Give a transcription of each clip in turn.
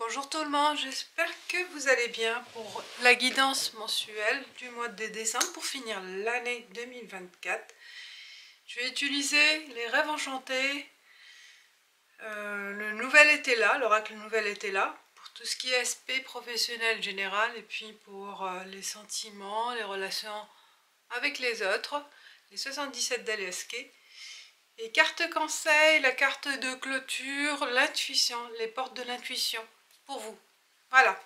Bonjour tout le monde, j'espère que vous allez bien pour la guidance mensuelle du mois de décembre pour finir l'année 2024. Je vais utiliser les rêves enchantés, le nouvel été là, l'oracle nouvel été là, pour tout ce qui est aspect professionnel général et puis pour les sentiments, les relations avec les autres, les 77 d'Aliaske. Et carte conseil, la carte de clôture, l'intuition, les portes de l'intuition pour vous. Voilà.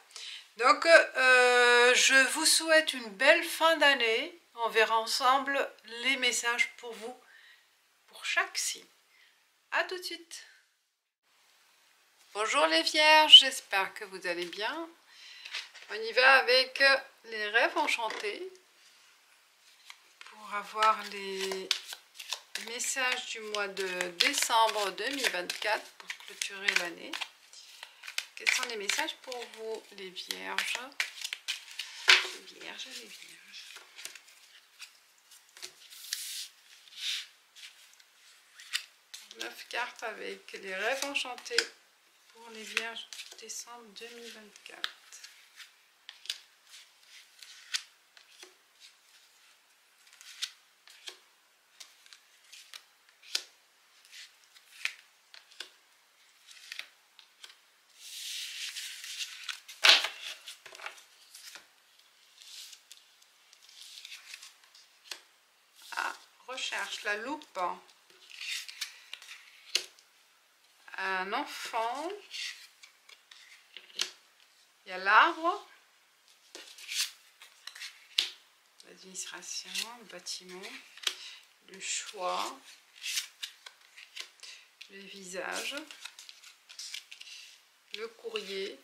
Donc, je vous souhaite une belle fin d'année. On verra ensemble les messages pour vous, pour chaque signe. A tout de suite. Bonjour les vierges, j'espère que vous allez bien. On y va avec les rêves enchantés pour avoir les messages du mois de décembre 2024 pour clôturer l'année. Quels sont les messages pour vous, les vierges? Les vierges. 9 cartes avec les rêves enchantés pour les vierges décembre 2024. Recherche la loupe, un enfant, il y a l'arbre, l'administration, le bâtiment, le choix, les visages, le courrier,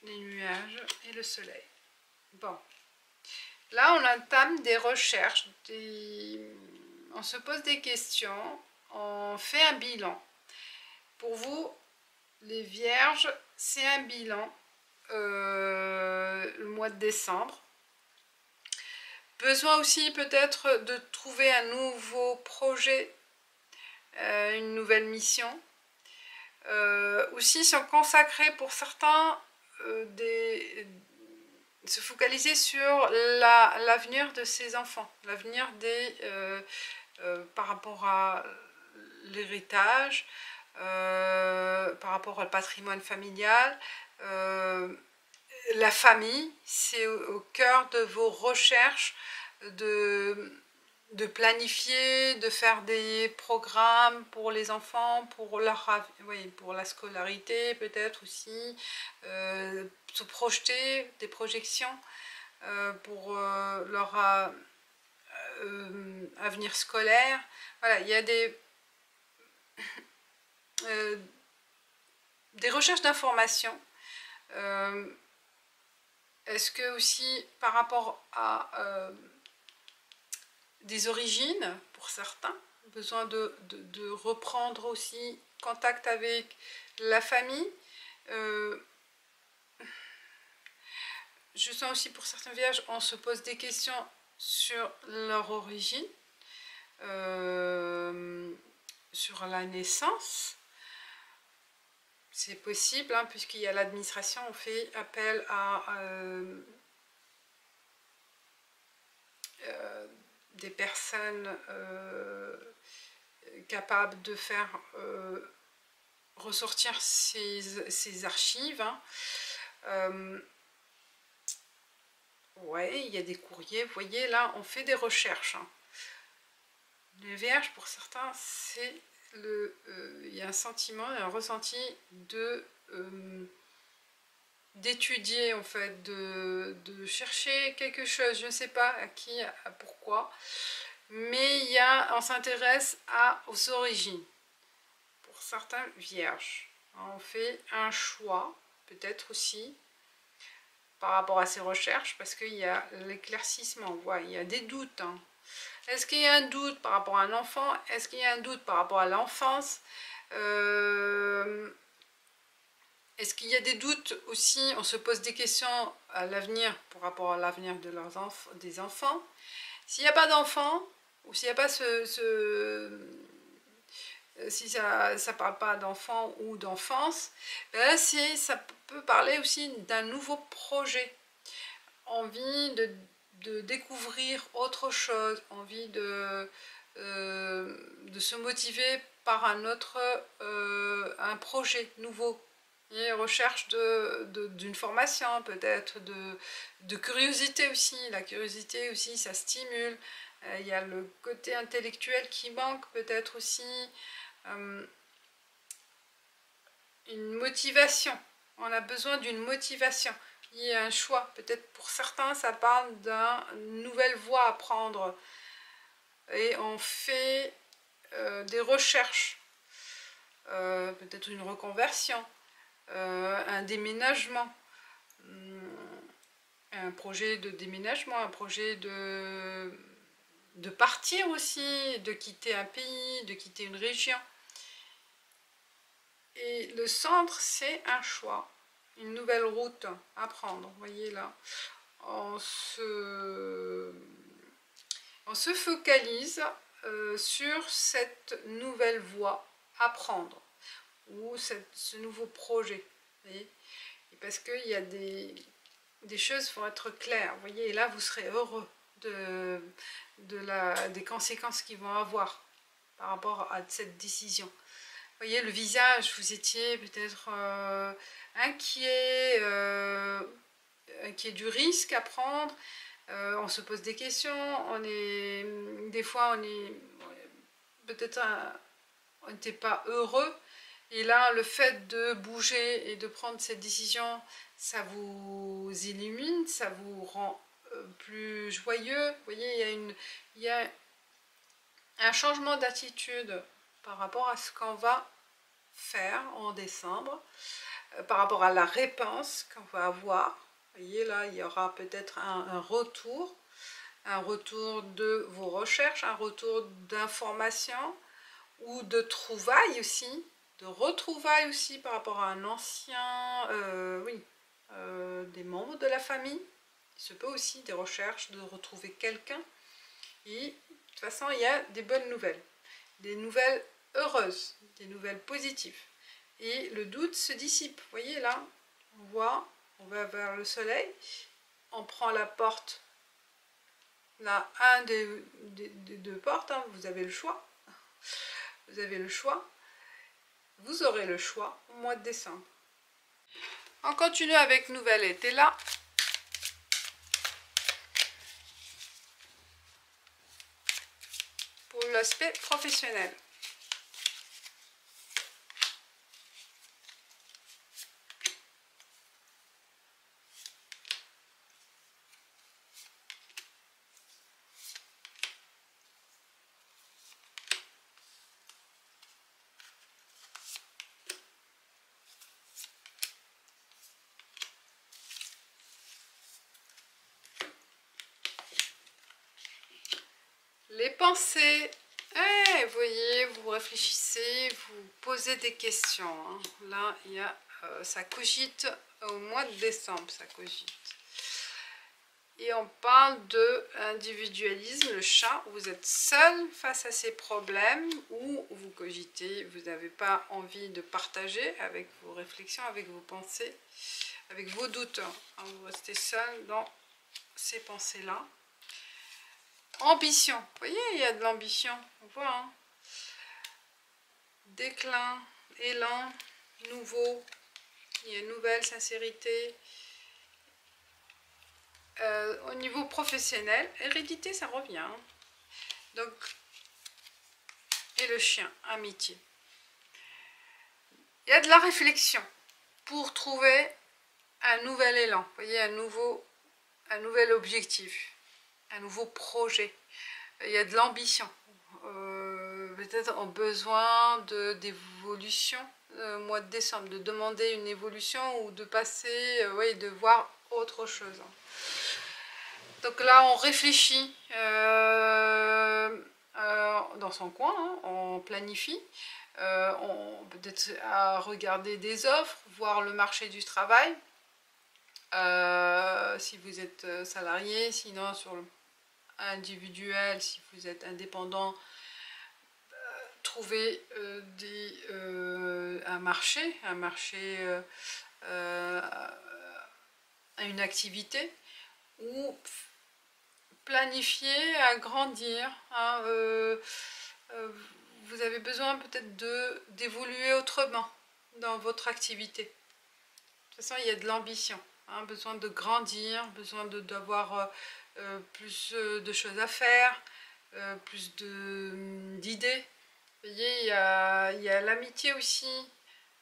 les nuages et le soleil. Bon. Là, on entame des recherches, on se pose des questions, on fait un bilan. Pour vous, les vierges, c'est un bilan le mois de décembre. Besoin aussi peut-être de trouver un nouveau projet, une nouvelle mission. Aussi sont consacrés pour certains se focaliser sur l'avenir de ses enfants, l'avenir par rapport à l'héritage, par rapport au patrimoine familial, la famille, c'est au cœur de vos recherches de planifier, de faire des programmes pour les enfants, pour pour la scolarité peut-être aussi, se projeter, des projections pour leur avenir scolaire. Voilà, il y a des recherches d'informations. Est-ce que aussi par rapport à des origines, pour certains, besoin de reprendre aussi contact avec la famille. Je sens aussi pour certains vierges, on se pose des questions sur leur origine, sur la naissance. C'est possible, hein, puisqu'il y a l'administration, on fait appel à des personnes capables de faire ressortir ces archives. Hein. Ouais, il y a des courriers, vous voyez, là, on fait des recherches. Hein. Les vierges, pour certains, c'est il y a un sentiment, un ressenti d'étudier, en fait, de chercher quelque chose, je ne sais pas à qui, à pourquoi, mais on s'intéresse aux origines. Pour certains vierges, on fait un choix, peut-être aussi, par rapport à ces recherches, parce qu'il y a l'éclaircissement, ouais, il y a des doutes. Hein. Est-ce qu'il y a un doute par rapport à un enfant? Est-ce qu'il y a un doute par rapport à l'enfance? Est-ce qu'il y a des doutes aussi? On se pose des questions à l'avenir, par rapport à l'avenir de des enfants. S'il n'y a pas d'enfants, ou s'il n'y a pas si ça ne parle pas d'enfant ou d'enfance, ben ça peut parler aussi d'un nouveau projet, envie de découvrir autre chose, envie de se motiver par un projet nouveau. Et recherche d'une formation, peut-être de curiosité aussi. La curiosité aussi, ça stimule. Il y a le côté intellectuel qui manque peut-être aussi. Une motivation. On a besoin d'une motivation. Il y a un choix. Peut-être pour certains, ça parle d'une nouvelle voie à prendre. Et on fait des recherches. Peut-être une reconversion. Un déménagement, un projet de déménagement, un projet de partir aussi, de quitter un pays, de quitter une région. Et le centre, c'est un choix, une nouvelle route à prendre. Vous voyez là, on se focalise sur cette nouvelle voie à prendre, ou ce nouveau projet. Et parce qu'il y a des choses vont être claires. Vous voyez, et là, vous serez heureux des conséquences qu'ils vont avoir par rapport à cette décision. Vous voyez, le visage, vous étiez peut-être inquiet du risque à prendre. On se pose des questions. Des fois, peut-être on n'était pas heureux. Et là, le fait de bouger et de prendre cette décision, ça vous illumine, ça vous rend plus joyeux. Vous voyez, il y a un changement d'attitude par rapport à ce qu'on va faire en décembre, par rapport à la réponse qu'on va avoir. Vous voyez, là, il y aura peut-être un retour de vos recherches, un retour d'informations ou de trouvailles aussi. De retrouvailles aussi par rapport à un ancien, des membres de la famille. Il se peut aussi des recherches, de retrouver quelqu'un. Et de toute façon, il y a des bonnes nouvelles, des nouvelles heureuses, des nouvelles positives. Et le doute se dissipe. Vous voyez là, on va vers le soleil, on prend la porte, là, un des deux portes, hein, vous avez le choix. Vous avez le choix. Vous aurez le choix au mois de décembre. On continue avec Nouvel été là. Pour l'aspect professionnel. Les pensées, vous voyez, vous réfléchissez, vous posez des questions. Hein. Là, il y a, ça cogite au mois de décembre, ça cogite. Et on parle de individualisme, le chat, où vous êtes seul face à ces problèmes, où vous cogitez, vous n'avez pas envie de partager avec vos réflexions, avec vos pensées, avec vos doutes. Hein. Vous restez seul dans ces pensées-là. Ambition, vous voyez, il y a de l'ambition, on voit, hein. Déclin, élan, nouveau, il y a une nouvelle sincérité. Au niveau professionnel, hérédité, ça revient. Hein. Donc, et le chien, amitié. Il y a de la réflexion pour trouver un nouvel élan, vous voyez, un nouvel objectif. Un nouveau projet, il y a de l'ambition, peut-être en besoin d'évolution au mois de décembre, de demander une évolution ou de passer, de voir autre chose. Donc là on réfléchit dans son coin, hein, on planifie, peut-être à regarder des offres, voir le marché du travail, si vous êtes salarié, sinon sur le individuel, si vous êtes indépendant, trouver un marché, une activité, ou planifier, agrandir. Hein, vous avez besoin peut-être d'évoluer autrement dans votre activité. De toute façon, il y a de l'ambition, hein, besoin de grandir, besoin d'avoir plus de choses à faire, plus d'idées. Vous voyez, il y a l'amitié aussi,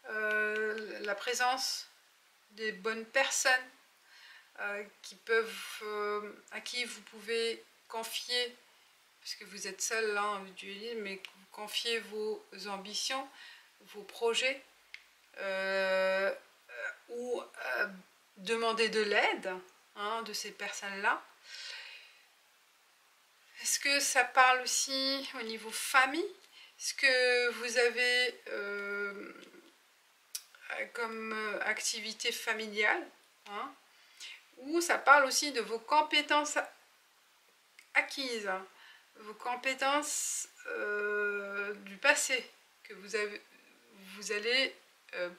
la présence des bonnes personnes à qui vous pouvez confier, parce que vous êtes seul là en individualisme, mais confier vos ambitions, vos projets, ou demander de l'aide, hein, de ces personnes-là. Est-ce que ça parle aussi au niveau famille? Est-ce que vous avez comme activité familiale, hein, ou ça parle aussi de vos compétences acquises, hein, vos compétences du passé, que vous allez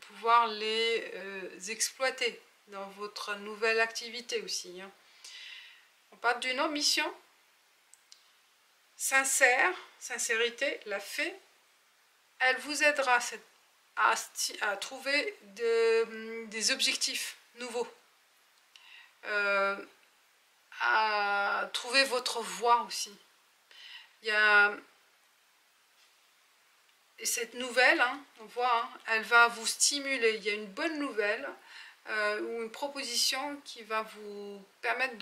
pouvoir les exploiter dans votre nouvelle activité aussi. Hein. On parle d'une ambition sincère, sincérité, la fée, elle vous aidera à trouver des objectifs nouveaux, à trouver votre voie aussi. Il y a cette nouvelle, hein, on voit, hein, elle va vous stimuler. Il y a une bonne nouvelle ou une proposition qui va vous permettre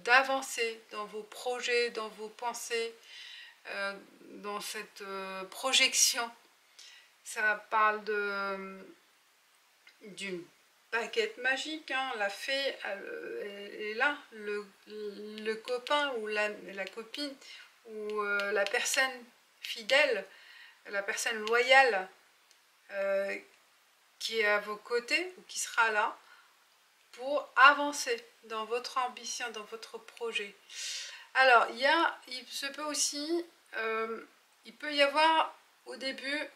d'avancer dans vos projets, dans vos pensées, dans cette projection. Ça parle d'une baguette magique, hein. La fée, elle est là, le copain ou la copine ou la personne fidèle, la personne loyale qui est à vos côtés ou qui sera là pour avancer dans votre ambition, dans votre projet. Alors, il se peut aussi, il peut y avoir au début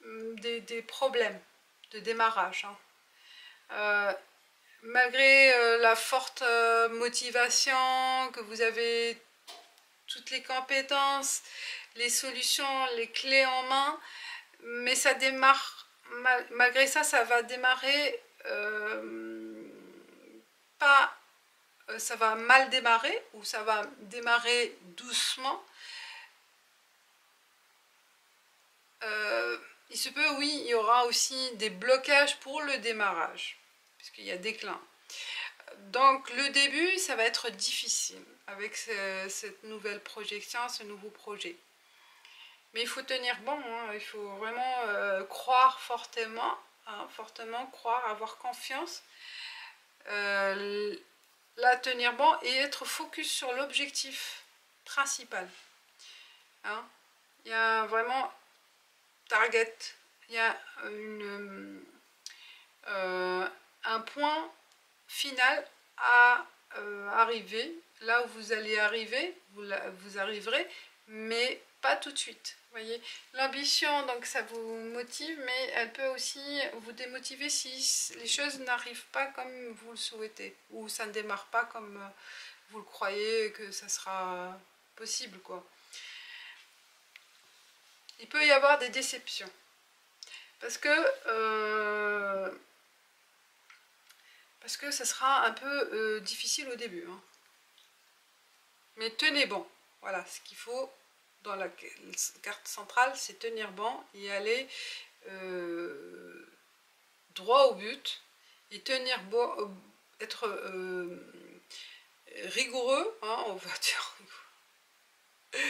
des problèmes de démarrage. Hein. Malgré la forte motivation, que vous avez toutes les compétences, les solutions, les clés en main, mais ça démarre, malgré ça, ça va démarrer ça va mal démarrer, ou ça va démarrer doucement. Il se peut, oui, il y aura aussi des blocages pour le démarrage, puisqu'il y a déclin. Donc le début, ça va être difficile avec cette nouvelle projection, ce nouveau projet. Mais il faut tenir bon, hein, il faut vraiment croire fortement, hein, croire, avoir confiance, la tenir bon et être focus sur l'objectif principal. Hein. Il y a vraiment target, il y a un point final à arriver, là où vous allez arriver, vous arriverez, mais pas tout de suite. Voyez, l'ambition, donc ça vous motive, mais elle peut aussi vous démotiver si les choses n'arrivent pas comme vous le souhaitez, ou ça ne démarre pas comme vous le croyez que ça sera possible, quoi. Il peut y avoir des déceptions, parce que ça sera un peu difficile au début. Hein. Mais tenez bon, voilà, ce qu'il faut dans la carte centrale, c'est tenir bon et aller droit au but, et tenir bon, être rigoureux, hein, on va dire rigoureux,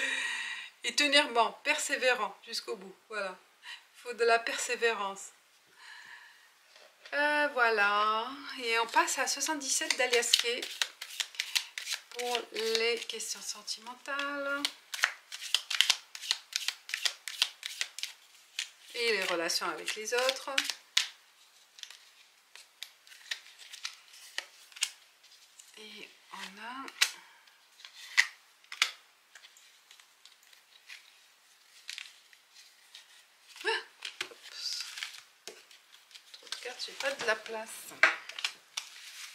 et tenir bon, persévérant jusqu'au bout, voilà, il faut de la persévérance. Voilà, et on passe à 77 d'Alias Kay pour les questions sentimentales et les relations avec les autres. Et on a Regarde, j'ai pas de la place.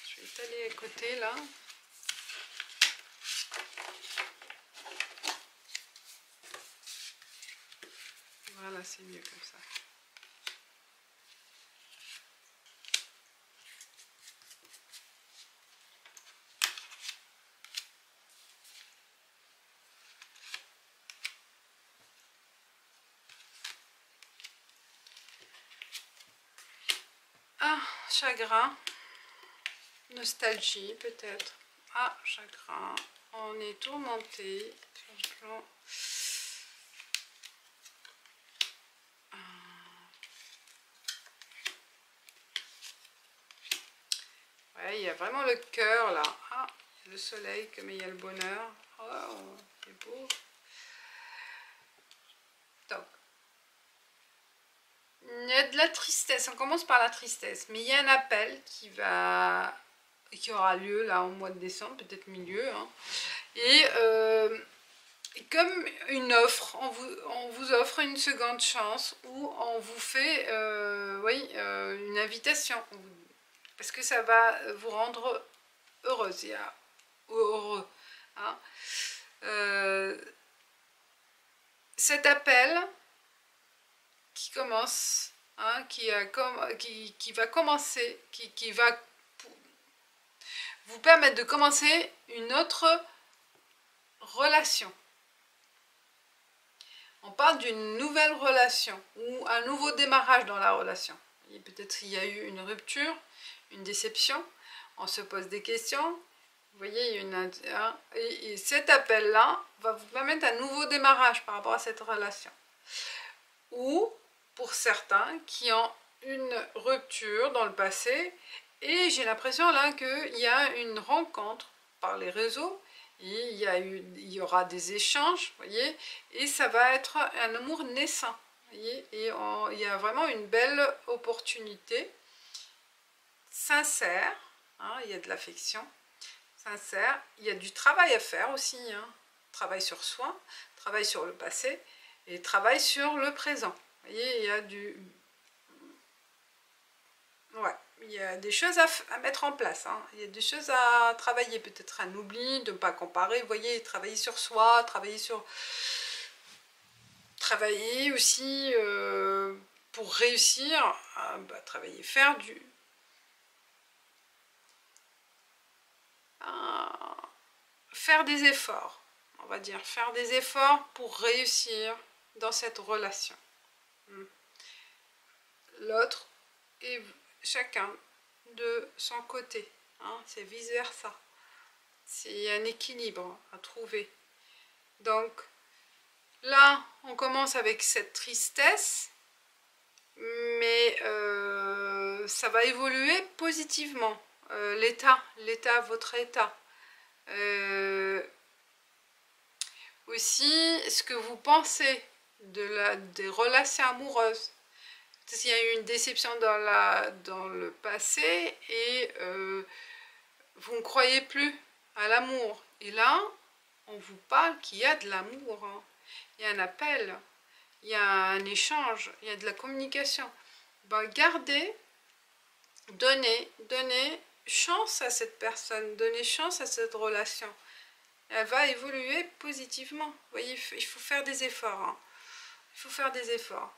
Je vais étaler à côté là. Voilà, c'est mieux comme ça. Ah, chagrin. Nostalgie peut-être. Ah, chagrin. On est tourmenté sur le plan. Ouais, il y a vraiment le cœur là. Ah, il y a le soleil, comme il y a le bonheur. Oh, c'est beau. Donc, il y a de la tristesse. On commence par la tristesse. Mais il y a un appel qui aura lieu là au mois de décembre, peut-être milieu. Hein. Et comme une offre, on vous offre une seconde chance ou on vous fait une invitation. Parce que ça va vous rendre heureuse, heureux. Hein. Cet appel qui commence, hein, qui va commencer, qui va vous permettre de commencer une autre relation. On parle d'une nouvelle relation ou un nouveau démarrage dans la relation. Peut-être qu'il y a eu une rupture, une déception, on se pose des questions. Vous voyez, et cet appel-là va vous permettre un nouveau démarrage par rapport à cette relation. Ou pour certains qui ont une rupture dans le passé, et j'ai l'impression là qu'il y a une rencontre par les réseaux, et il y aura des échanges, vous voyez, et ça va être un amour naissant, vous voyez, et il y a vraiment une belle opportunité, sincère, hein, il y a de l'affection, sincère, il y a du travail à faire aussi, hein, travail sur soi, travail sur le passé, et travail sur le présent, vous voyez, il y a ouais, il y a des choses à mettre en place, hein. Il y a des choses à travailler, peut-être un oubli, de ne pas comparer, vous voyez, travailler sur soi, travailler aussi pour réussir, travailler, faire des efforts, on va dire, faire des efforts pour réussir dans cette relation. L'autre et chacun de son côté, hein, c'est vice versa, c'est un équilibre à trouver. Donc là on commence avec cette tristesse, mais ça va évoluer positivement, votre état, aussi ce que vous pensez des relations amoureuses. S'il y a eu une déception dans le passé et vous ne croyez plus à l'amour. Et là, on vous parle qu'il y a de l'amour. Hein. Il y a un appel, il y a un échange, il y a de la communication. Ben, gardez, donnez chance à cette personne, donnez chance à cette relation. Elle va évoluer positivement. Vous voyez, il faut faire des efforts. Hein. Il faut faire des efforts.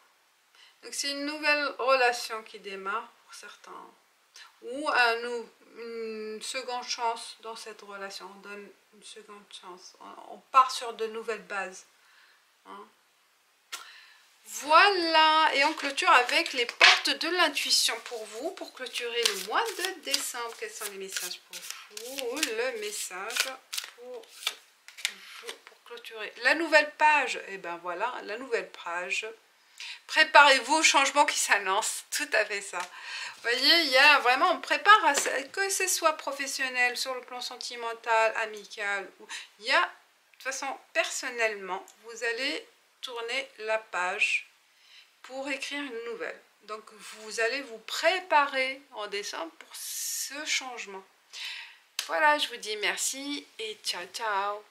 Donc c'est une nouvelle relation qui démarre pour certains. Ou une seconde chance dans cette relation. On donne une seconde chance. On part sur de nouvelles bases. Hein. Voilà. Et on clôture avec les portes de l'intuition pour vous. Pour clôturer le mois de décembre. Quels sont les messages pour vous? Le message pour clôturer. La nouvelle page. Et ben voilà, la nouvelle page. Préparez-vous au changement qui s'annonce, tout à fait ça. Vous voyez, il y a vraiment, on prépare à ça, que ce soit professionnel, sur le plan sentimental, amical, il y a, de toute façon, personnellement, vous allez tourner la page pour écrire une nouvelle. Donc, vous allez vous préparer en décembre pour ce changement. Voilà, je vous dis merci et ciao, ciao.